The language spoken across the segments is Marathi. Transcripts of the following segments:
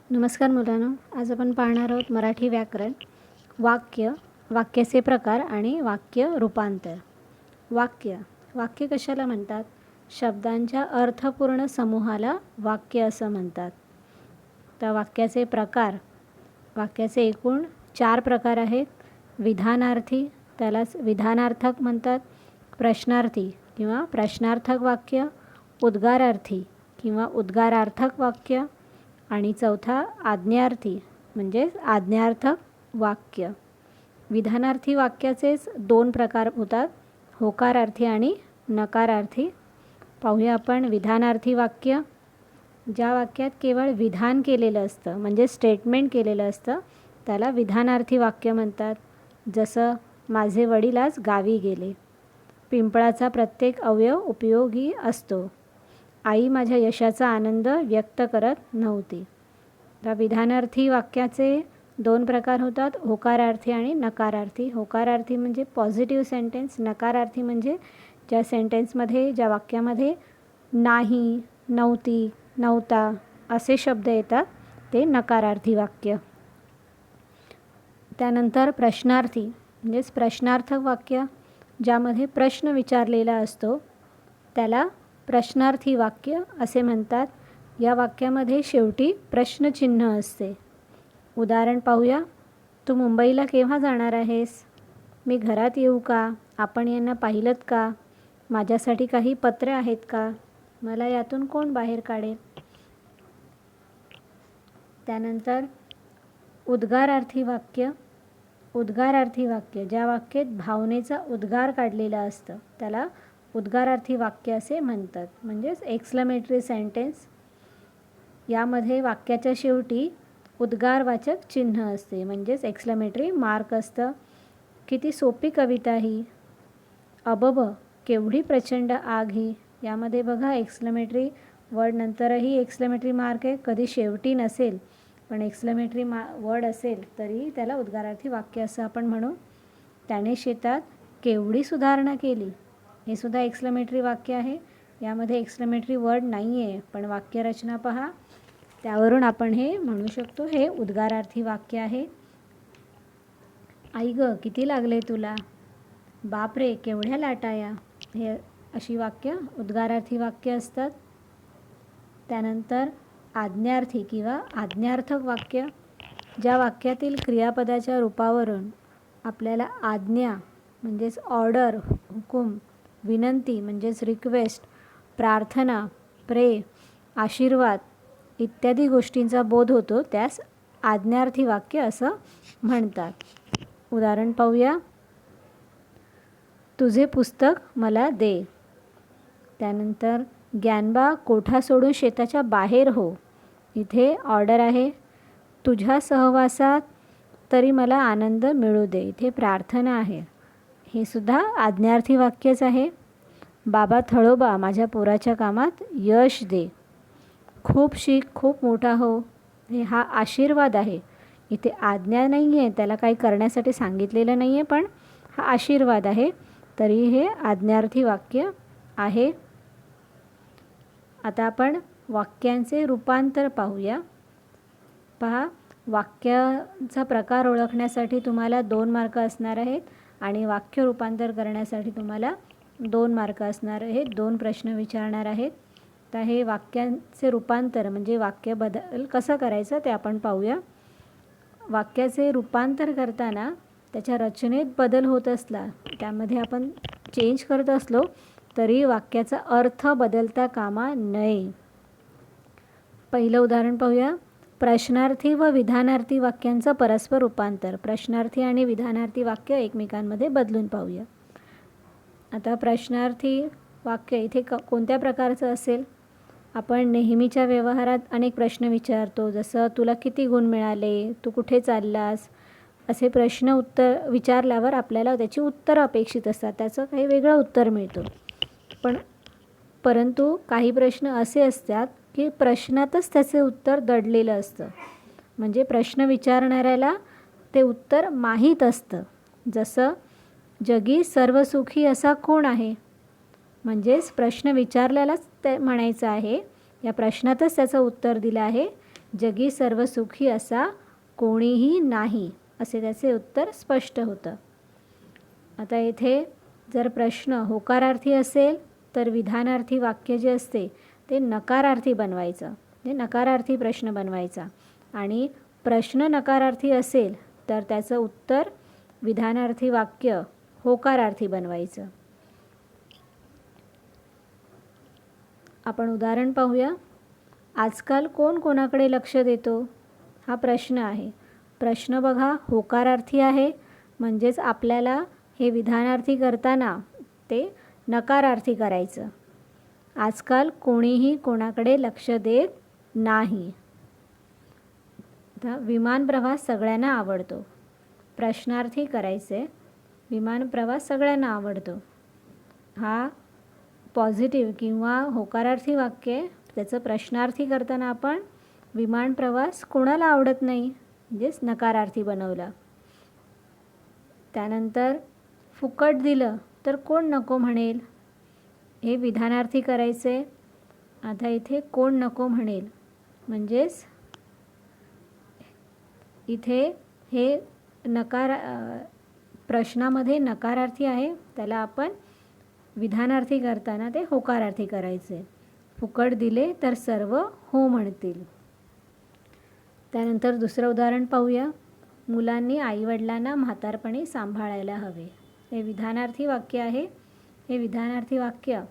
नमस्कार मुलांनो, आज आपण पाहणार आहोत मराठी व्याकरण, वाक्य, वाक्याचे प्रकार आणि वाक्य रूपांतर. वाक्य कशाला म्हणतात? शब्दांच्या अर्थपूर्ण समूहाला वाक्य असं म्हणतात. तर वाक्याचे प्रकार, वाक्याचे एकूण 4 प्रकार आहेत. विधानार्थी, त्यालाच विधानार्थक म्हणतात. प्रश्नार्थी किंवा प्रश्नार्थक वाक्य, उद्गारार्थी किंवा उद्गारार्थक वाक्य आणि चौथा आज्ञार्थी म्हणजेच आज्ञार्थक वाक्य. विधानार्थी वाक्याचेच 2 प्रकार होतात, होकारार्थी आणि नकारार्थी. पाहूया आपण विधानार्थी वाक्य. ज्या वाक्यात केवळ विधान केलेलं असतं म्हणजे स्टेटमेंट केलेलं असतं त्याला विधानार्थी वाक्य म्हणतात. जसं माझे वडील आज गावी गेले. पिंपळाचा प्रत्येक अवयव उपयोगी असतो. आई माझ्या यशाचा आनंद व्यक्त करत नव्हती. तर विधानार्थी वाक्याचे 2 प्रकार होतात, होकारार्थी आणि नकारार्थी. होकारार्थी म्हणजे पॉझिटिव्ह सेंटेन्स, नकारार्थी म्हणजे ज्या सेंटेन्समध्ये, ज्या वाक्यामध्ये नाही, नव्हती, नव्हता असे शब्द येतात ते नकारार्थी वाक्य. त्यानंतर प्रश्नार्थी म्हणजेच प्रश्नार्थक वाक्य, ज्यामध्ये प्रश्न विचारलेला असतो त्याला प्रश्नार्थी वाक्य असे म्हणतात. या वाक्यामध्ये शेवटी प्रश्नचिन्ह असते. उदाहरण पाहूया. तू मुंबईला केव्हा जाणार आहेस? मी घरात येऊ का? आपण यांना पाहिलंत का? माझ्यासाठी काही पत्रे आहेत का? मला यातून कोण बाहेर काढेल? त्यानंतर उद्गारार्थी वाक्य. उद्गारार्थी वाक्य, ज्या वाक्यात भावनेचा उद्गार काढलेला असतं त्याला उद्गारार्थी वाक्य असे म्हणतात. म्हणजेच एक्सक्लेमेटरी सेंटेन्स. यामध्ये वाक्याच्या शेवटी उद्गारवाचक चिन्ह असते म्हणजेच एक्सक्लेमेटरी मार्क असतं. किती सोपी कविता ही. अबब, केवढी प्रचंड आग ही. यामध्ये बघा एक्सक्लेमेटरी वर्ड नंतरही एक्सक्लेमेटरी मार्क आहे. कधी शेवटी नसेल पण एक्सक्लेमेटरी वर्ड असेल तरी त्याला उद्गारार्थी वाक्य असं आपण म्हणू. त्याने शेतात केवढी सुधारणा केली. हे सुद्धा एक्सक्लेमेटरी वाक्य आहे. यामध्ये एक्सक्लेमेटरी वर्ड नाही आहे पण वाक्यरचना पहा, त्यावरून आपण हे म्हणू शकतो हे उद्गारार्थी वाक्य आहे. आई गं, किती लागले तुला? बापरे, केवढ्या लाटाया. हे अशी वाक्य उद्गारार्थी वाक्य असतात. त्यानंतर आज्ञार्थी किंवा आज्ञार्थक वाक्य, ज्या वाक्यातील क्रियापदाच्या रूपावरून आपल्याला आज्ञा म्हणजेच ऑर्डर, हुकूम, विनंती म्हणजेच रिक्वेस्ट, प्रार्थना, प्रे, आशीर्वाद इत्यादी गोष्टींचा बोध होतो त्यास आज्ञार्थी वाक्य असं म्हणतात. उदाहरण पाहूया. तुझे पुस्तक मला दे. त्यानंतर ग्यानबा, कोठा सोडून शेताच्या बाहेर हो. इथे ऑर्डर आहे. तुझ्या सहवासात तरी मला आनंद मिळू दे. इथे प्रार्थना आहे. हे सुद्धा आज्ञार्थी वाक्यच आहे. बाबा थळोबा, माझ्या पोराच्या कामात यश दे. खूप शिक, खूप मोठा हो. हा आशीर्वाद आहे. इथे आज्ञा नाही आहे, त्याला काही करण्यासाठी सांगितलेलं नाही आहे पण हा आशीर्वाद आहे, तरी हे आज्ञार्थी वाक्य आहे. आता आपण वाक्यांचे रूपांतर पाहूया. पहा, वाक्याचा प्रकार ओळखण्यासाठी तुम्हाला 2 मार्क असणार आहेत आणि वाक्य रूपांतर करण्यासाठी तुम्हाला 2 मार्क असणार आहेत. 2 प्रश्न विचारणार आहेत. तर हे वाक्यांचे रूपांतर म्हणजे वाक्य बदल कसं करायचं ते आपण पाहूया. वाक्याचे रूपांतर करताना त्याच्या रचनेत बदल होत असला, त्यामध्ये आपण चेंज करत असलो तरी वाक्याचा अर्थ बदलता कामा नये. पहिलं उदाहरण पाहूया. प्रश्नार्थी व विधानार्थी वाक्यांचं परस्पर रूपांतर. प्रश्नार्थी आणि विधानार्थी वाक्य एकमेकांमध्ये बदलून पाहूया. आता प्रश्नार्थी वाक्य इथे कोणत्या प्रकारचं असेल? आपण नेहमीच्या व्यवहारात अनेक प्रश्न विचारतो, जसं तुला किती गुण मिळाले, तू कुठे चाललास, असे प्रश्न उत्तर विचारल्यावर आपल्याला त्याची उत्तरं अपेक्षित असतात, त्याचं काही वेगळं उत्तर मिळतं. परंतु काही प्रश्न असे असतात की प्रश्नातच त्याचे उत्तर दडलेलं असतं. म्हणजे प्रश्न विचारणाऱ्याला ते उत्तर माहीत असतं. जसं जगी सर्वसुखी असा कोण आहे? म्हणजेच प्रश्न विचारल्यालाच ते म्हणायचं आहे, या प्रश्नातच त्याचं उत्तर दिलं आहे जगी सर्व सुखी असा कोणीही नाही, असे त्याचे उत्तर स्पष्ट होतं. आता येथे जर प्रश्न होकारार्थी असेल तर विधानार्थी वाक्य जे असते ते नकारार्थी बनवायचं, म्हणजे नकारार्थी प्रश्न बनवायचा. आणि प्रश्न नकारार्थी असेल तर त्याचं उत्तर विधानार्थी वाक्य होकारार्थी बनवायचं. आपण उदाहरण पाहूया. आजकाल कोण कोणाकडे लक्ष देतो, हा प्रश्न आहे. प्रश्न बघा होकारार्थी आहे, म्हणजेच आपल्याला हे विधानार्थी करताना ते नकारार्थी करायचं. आजकाल कोणीही कोणाकडे लक्ष देत नाही. आता विमान प्रवास सगळ्यांना आवडतो, प्रश्नार्थी करायचे. विमान प्रवास सगळ्यांना आवडतो, हा पॉझिटिव्ह किंवा होकारार्थी वाक्य. त्याचं प्रश्नार्थी करताना आपण विमान प्रवास कोणाला आवडत नाही, म्हणजेच नकारार्थी बनवला. त्यानंतर फुकट दिलं तर कोण नको म्हणेल, हे विधानार्थी करायचे. आता इथे कोण नको म्हणेल, म्हणजेच इथे हे प्रश्नामध्ये नकारार्थी आहे, त्याला आपण विधानार्थी करताना ते होकारार्थी करायचे. फुकट दिले तर सर्व हो म्हणतील. त्यानंतर दुसरं उदाहरण पाहूया. मुलांनी आईवडिलांना म्हातारपणी सांभाळायला हवे, हे विधानार्थी वाक्य आहे. हे विधानार्थी वाक्य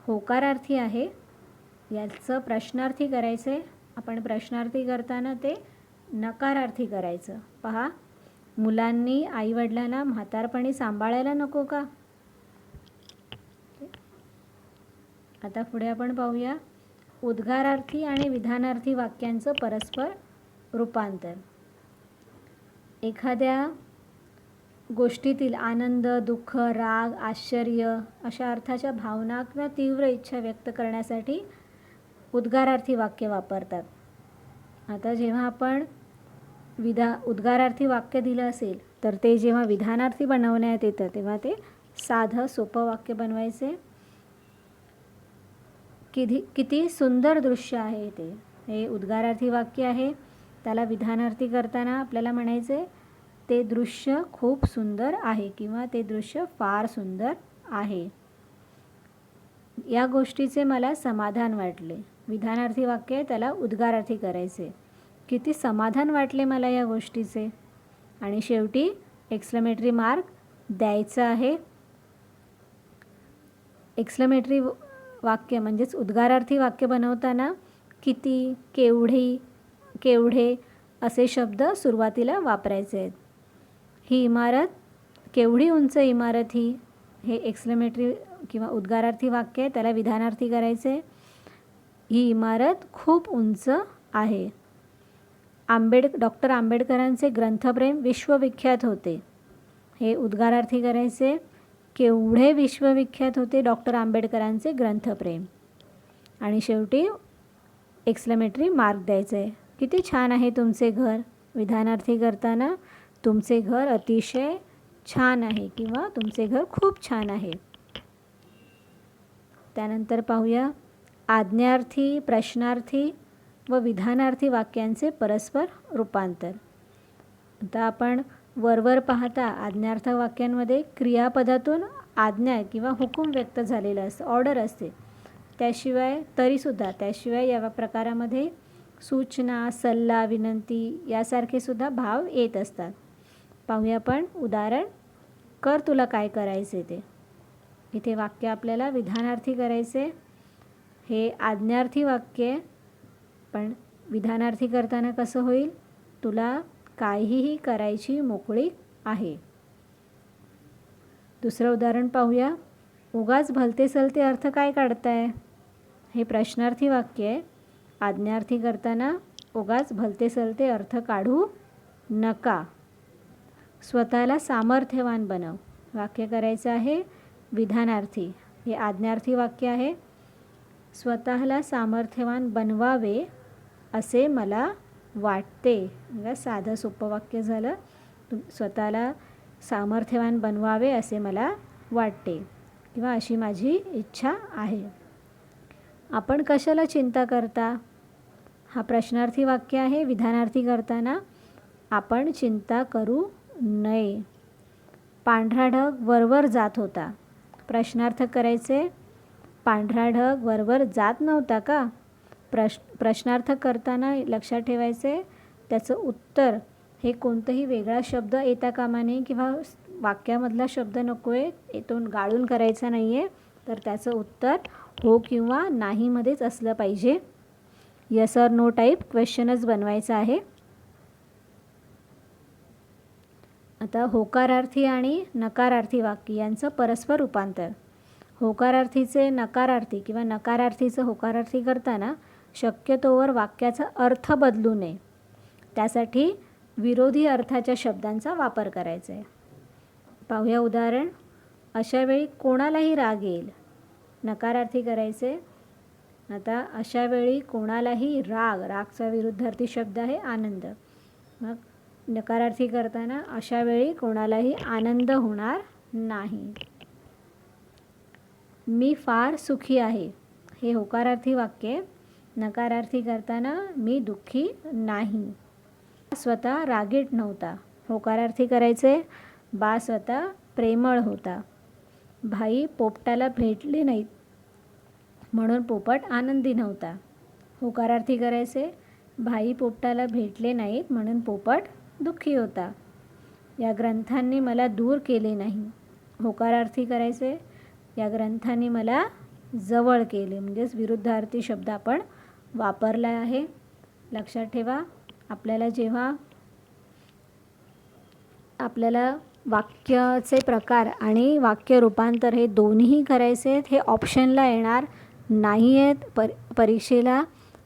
होकारार्थी आहे, याचं प्रश्नार्थी करायचे. आपण प्रश्नार्थी करताना ते नकारार्थी करायचं. पहा, मुलांनी आईवडिलांना म्हातारपणी सांभाळायला नको का. आता पुढे आपण पाहूया उद्गारार्थी आणि विधानार्थी वाक्यांचं परस्पर रूपांतर. एखाद्या गोष्टीतील आनंद, दुःख, राग, आश्चर्य अशा अर्थाच्या भावना किंवा तीव्र इच्छा व्यक्त करण्यासाठी उद्गारार्थी वाक्य वापरतात. आता जेव्हा आपण उद्गारार्थी वाक्य दिलं असेल तर ते जेव्हा विधानार्थी बनवण्यात येतं तेव्हा ते साधं सोपं वाक्य बनवायचे. किती सुंदर दृश्य आहे ते, हे उद्गारार्थी वाक्य आहे. त्याला विधानार्थी करताना आपल्याला म्हणायचे ते दृश्य खूप सुंदर आहे किंवा ते दृश्य फार सुंदर आहे. या गोष्टीचे मला समाधान वाटले. विधानार्थी वाक्य त्याला उद्गारार्थी करायचे. किती समाधान वाटले मला या गोष्टीचे. आणि शेवटी एक्सक्लेमेटरी मार्क द्यायचा आहे. एक्सक्लेमेटरी वाक्य म्हणजेच उद्गारार्थी वाक्य बनवताना किती, केवढे असे शब्द सुरुवातीला वापरायचे आहेत. ही इमारत केवढी उंच इमारत ही, हे एक्सक्लेमेटरी किंवा उद्गारार्थी वाक्य आहे, त्याला विधानार्थी करायचे. ही इमारत खूप उंच आहे. डॉक्टर आंबेडकरांचे ग्रंथप्रेम विश्वविख्यात होते, हे उद्गारार्थी करायचे. केवढे विश्वविख्यात होते डॉक्टर आंबेडकरांचे ग्रंथप्रेम. आणि शेवटी एक्सक्लेमेटरी मार्क द्यायचे. किती छान आहे तुमचे घर, विधानार्थी करताना तुमचे घर अतिशय छान आहे किंवा तुमचे घर खूप छान आहे. त्यानंतर पाहूया आज्ञार्थी, प्रश्नार्थी व विधानार्थी वाक्यांचे परस्पर रूपांतर. आता आपण वरवर पाहता आज्ञार्थ वाक्यांमध्ये क्रियापदातून आज्ञा किंवा हुकूम व्यक्त झालेला असतं, ऑर्डर असते. त्याशिवाय या प्रकारामध्ये सूचना, सल्ला, विनंती यासारखे सुद्धा भाव येत असतात. पाहूया आपण उदाहरण. कर तुला काय करायचे ते. इथे वाक्य आपल्याला विधानार्थी करायचे. हे आज्ञार्थी वाक्य, पण विधानार्थी करताना कसं होईल, तुला काहीही करायची मोकळीक आहे. दुसरं उदाहरण पाहूया. उगाच भलते सलते अर्थ काय काढताय, हे प्रश्नार्थी वाक्य आहे. आज्ञार्थी करताना उगाच भलते सलते अर्थ काढू नका. स्वतःला सामर्थ्यवान बनव, वाक्य करायचं आहे विधानार्थी. हे आज्ञार्थी वाक्य आहे. स्वतःला सामर्थ्यवान बनवावे असे मला वाटते, म्हणजे साधं सोपं वाक्य झालं. स्वतःला सामर्थ्यवान बनवावे असे मला वाटते किंवा अशी माझी इच्छा आहे. आपण कशाला चिंता करता, हा प्रश्नार्थी वाक्य आहे. विधानार्थी करताना आपण चिंता करू नये. पांढरा ढग वरवर जात होता. प्रश्नार्थक करायचे. पांढरा ढग वरवर जात नव्हता का? प्रश्नार्थक करताना लक्षात ठेवायचे त्याचं उत्तर हे कोणतंही वेगळा शब्द येता कामा नये किंवा वाक्यामधला शब्द नको आहे, येथून गाळून करायचा नाही आहे. तर त्याचं उत्तर हो किंवा नाहीमध्येच असलं पाहिजे. यस ऑर नो टाईप क्वेश्चनच बनवायचा आहे. आता होकारार्थी आणि नकारार्थी वाक्य यांचं परस्पर रूपांतर. होकारार्थीचे नकारार्थी किंवा नकारार्थीचं होकारार्थी करताना शक्यतोवर वाक्याचा अर्थ बदलू नये. त्यासाठी विरोधी अर्थाच्या शब्दांचा वापर करायचा आहे. पाहूया उदाहरण. अशा वेळी कोणालाही राग येईल. नकारार्थी करायचे. आता अशा वेळी कोणालाही रागचा विरुद्धार्थी शब्द आहे आनंद. मग नकारार्थी करताना अशा वेळी कोणालाही आनंद होणार नाही. मी फार सुखी आहे. हे होकारार्थी वाक्य. नकारार्थी करताना मी दुःखी नाही. स्वतः रागीट नव्हता. होकारार्थी करायचे. बा स्वतः प्रेमळ होता. भाई पोपटाला भेटले नाहीत म्हणून पोपट आनंदी नव्हता. होकारार्थी करायचे. भाई पोपटाला भेटले नाहीत म्हणून पोपट दुःखी होता. या ग्रंथांनी मला दूर केले नाही. होकारार्थी करायचे. या ग्रंथांनी मला जवळ केले. म्हणजेच विरुद्धार्थी शब्द आपण वापरला आहे. लक्षात ठेवा, आपल्याला जेव्हा आपल्याला वाक्याचे प्रकार आणि वाक्य रूपांतर हे दोन्ही करायचे आहेत. हे ऑप्शनला येणार नाही आहेत. परीक्षेला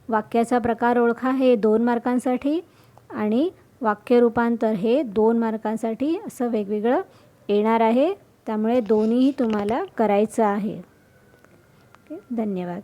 वाक्याचा प्रकार ओळखा हे 2 मार्कांसाठी आणि वाक्य रूपांतर हे 2 मार्कांसाठी असं वेगवेगळं येणार आहे. त्यामुळे दोन्हीही तुम्हाला करायचं आहे. धन्यवाद.